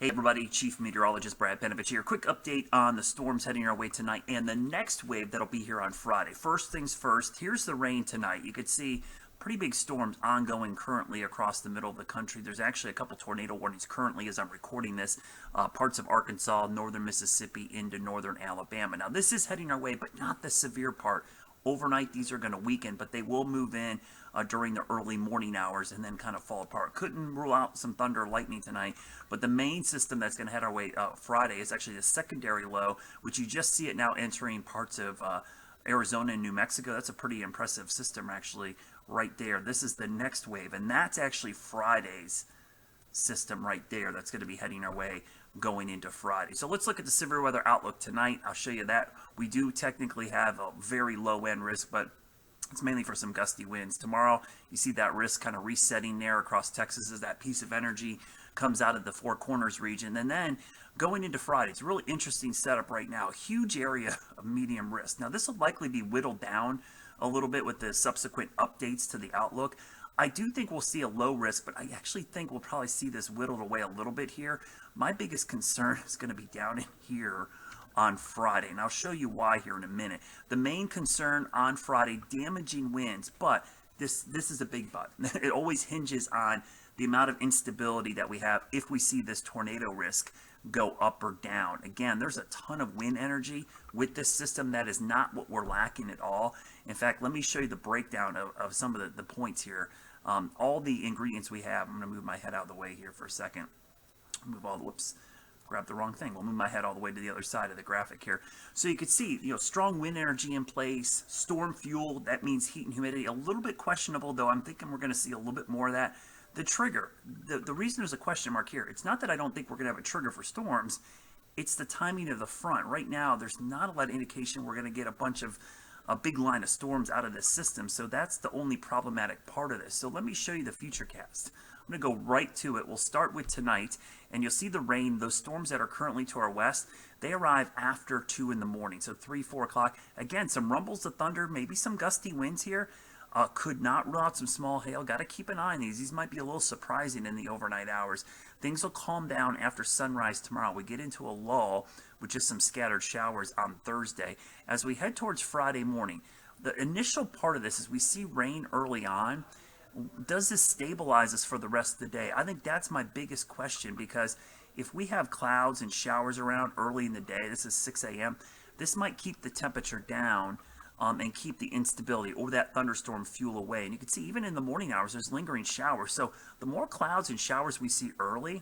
Hey everybody, Chief Meteorologist Brad Penovich here. Quick update on the storms heading our way tonight and the next wave that'll be here on Friday. First things first, here's the rain tonight. You could see pretty big storms ongoing currently across the middle of the country. There's actually a couple tornado warnings currently as I'm recording this. Parts of Arkansas, northern Mississippi into northern Alabama. Now this is heading our way, but not the severe part. Overnight, these are going to weaken, but they will move in during the early morning hours and then kind of fall apart. Couldn't rule out some thunder or lightning tonight, but the main system that's going to head our way Friday is actually the secondary low, which you just see it now entering parts of Arizona and New Mexico. That's a pretty impressive system actually right there. This is the next wave, and that's actually Friday's system right there that's going to be heading our way going into Friday. So let's look at the severe weather outlook tonight. I'll show you that. We do technically have a very low end risk, but it's mainly for some gusty winds. Tomorrow, you see that risk kind of resetting there across Texas as that piece of energy comes out of the Four Corners region. And then going into Friday, it's a really interesting setup right now. A huge area of medium risk. Now, this will likely be whittled down a little bit with the subsequent updates to the outlook. I do think we'll see a low risk, but I actually think we'll probably see this whittled away a little bit here. My biggest concern is going to be down in here on Friday, and I'll show you why here in a minute. The main concern on Friday, damaging winds, but this is a big but. It always hinges on the amount of instability that we have if we see this tornado risk go up or down. Again, there's a ton of wind energy with this system. That is not what we're lacking at all. In fact, let me show you the breakdown of some of the points here. All the ingredients we have. I'm going to move my head out of the way here for a second. Move all the, whoops, grabbed the wrong thing. We'll move my head all the way to the other side of the graphic here. So you can see, strong wind energy in place, storm fuel, that means heat and humidity. A little bit questionable, though. I'm thinking we're going to see a little bit more of that. The trigger, the reason there's a question mark here, it's not that I don't think we're going to have a trigger for storms. It's the timing of the front. Right now, there's not a lot of indication we're going to get a big line of storms out of this system. So that's the only problematic part of this. So let me show you the future cast. I'm going to go right to it. We'll start with tonight, and you'll see the rain. Those storms that are currently to our west, they arrive after 2 in the morning, so 3, 4 o'clock. Again, some rumbles of thunder, maybe some gusty winds here. Could not rule out some small hail. Got to keep an eye on these. These might be a little surprising in the overnight hours. Things will calm down after sunrise tomorrow. We get into a lull with just some scattered showers on Thursday. As we head towards Friday morning, the initial part of this is we see rain early on. Does this stabilize us for the rest of the day? I think that's my biggest question, because if we have clouds and showers around early in the day, this is 6 a.m., this might keep the temperature down and keep the instability or that thunderstorm fuel away. And you can see even in the morning hours, there's lingering showers. So the more clouds and showers we see early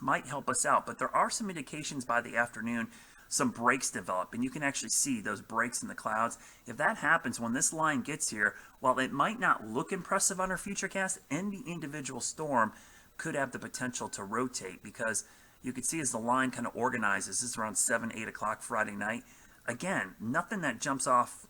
might help us out. But there are some indications by the afternoon some breaks develop, and you can actually see those breaks in the clouds. If that happens when this line gets here, while it might not look impressive on our futurecast, any individual storm could have the potential to rotate, because you can see as the line kind of organizes, this is around 7, 8 o'clock Friday night. Again, nothing that jumps off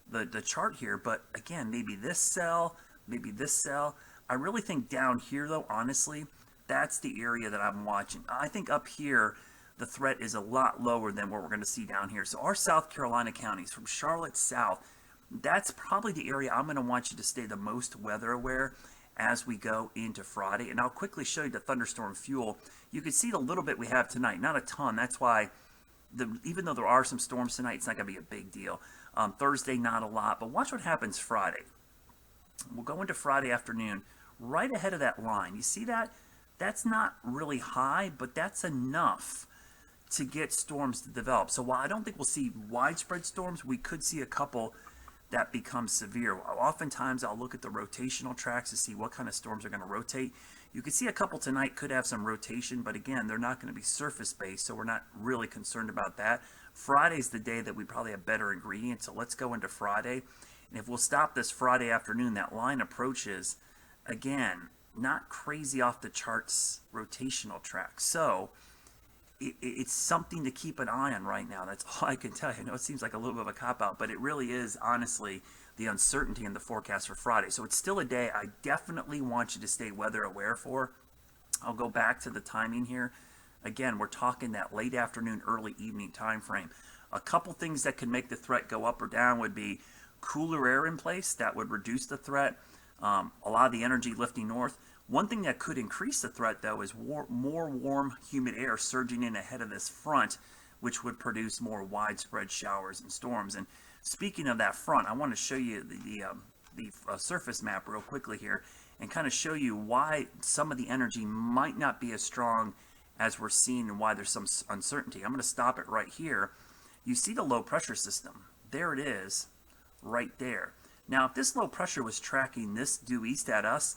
the chart here, but again, maybe this cell, maybe this cell. I really think down here, though, honestly, that's the area that I'm watching. I think up here, the threat is a lot lower than what we're going to see down here. So our South Carolina counties, from Charlotte south, that's probably the area I'm going to want you to stay the most weather aware as we go into Friday. And I'll quickly show you the thunderstorm fuel. You can see the little bit we have tonight, not a ton. That's why even though there are some storms tonight, it's not going to be a big deal. Thursday, not a lot. But watch what happens Friday. We'll go into Friday afternoon, right ahead of that line. You see that? That's not really high, but that's enough to get storms to develop. So while I don't think we'll see widespread storms, we could see a couple that become severe. Oftentimes, I'll look at the rotational tracks to see what kind of storms are going to rotate. You can see a couple tonight could have some rotation, but again, they're not going to be surface-based, so we're not really concerned about that. Friday's the day that we probably have better ingredients, so let's go into Friday. And if we'll stop this Friday afternoon, that line approaches, again, not crazy off the charts rotational track. So it's something to keep an eye on right now. That's all I can tell you. I know it seems like a little bit of a cop-out, but it really is, honestly, the uncertainty in the forecast for Friday. So it's still a day I definitely want you to stay weather aware for. I'll go back to the timing here. Again, we're talking that late afternoon, early evening time frame. A couple things that could make the threat go up or down would be cooler air in place. That would reduce the threat. A lot of the energy lifting north. One thing that could increase the threat, though, is more warm, humid air surging in ahead of this front, which would produce more widespread showers and storms. And speaking of that front, I want to show you the surface map real quickly here and kind of show you why some of the energy might not be as strong as we're seeing and why there's some uncertainty. I'm going to stop it right here. You see the low pressure system. There it is, right there. Now, if this low pressure was tracking this due east at us,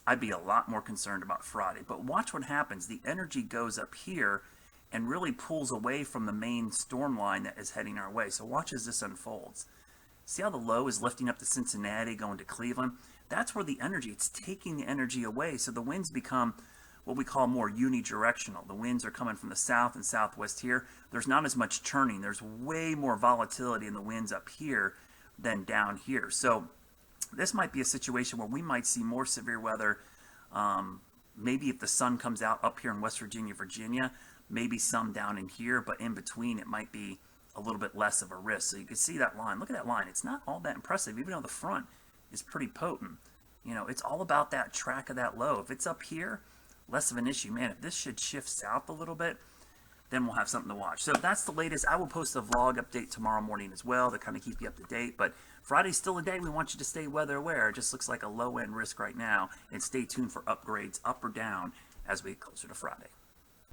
I'd be a lot more concerned about Friday. But watch what happens. The energy goes up here and really pulls away from the main storm line that is heading our way. So watch as this unfolds. See how the low is lifting up to Cincinnati, going to Cleveland? That's where the energy, it's taking the energy away. So the winds become what we call more unidirectional. The winds are coming from the south and southwest here. There's not as much turning. There's way more volatility in the winds up here than down here. So this might be a situation where we might see more severe weather. Maybe if the sun comes out up here in West Virginia, Virginia, maybe some down in here, but in between it might be a little bit less of a risk. So you can see that line. Look at that line. It's not all that impressive, even though the front is pretty potent. You know, it's all about that track of that low. If it's up here, less of an issue. Man, if this should shift south a little bit, then we'll have something to watch. So that's the latest. I will post a vlog update tomorrow morning as well to kind of keep you up to date. But Friday's still a day we want you to stay weather aware. It just looks like a low-end risk right now. And stay tuned for upgrades up or down as we get closer to Friday.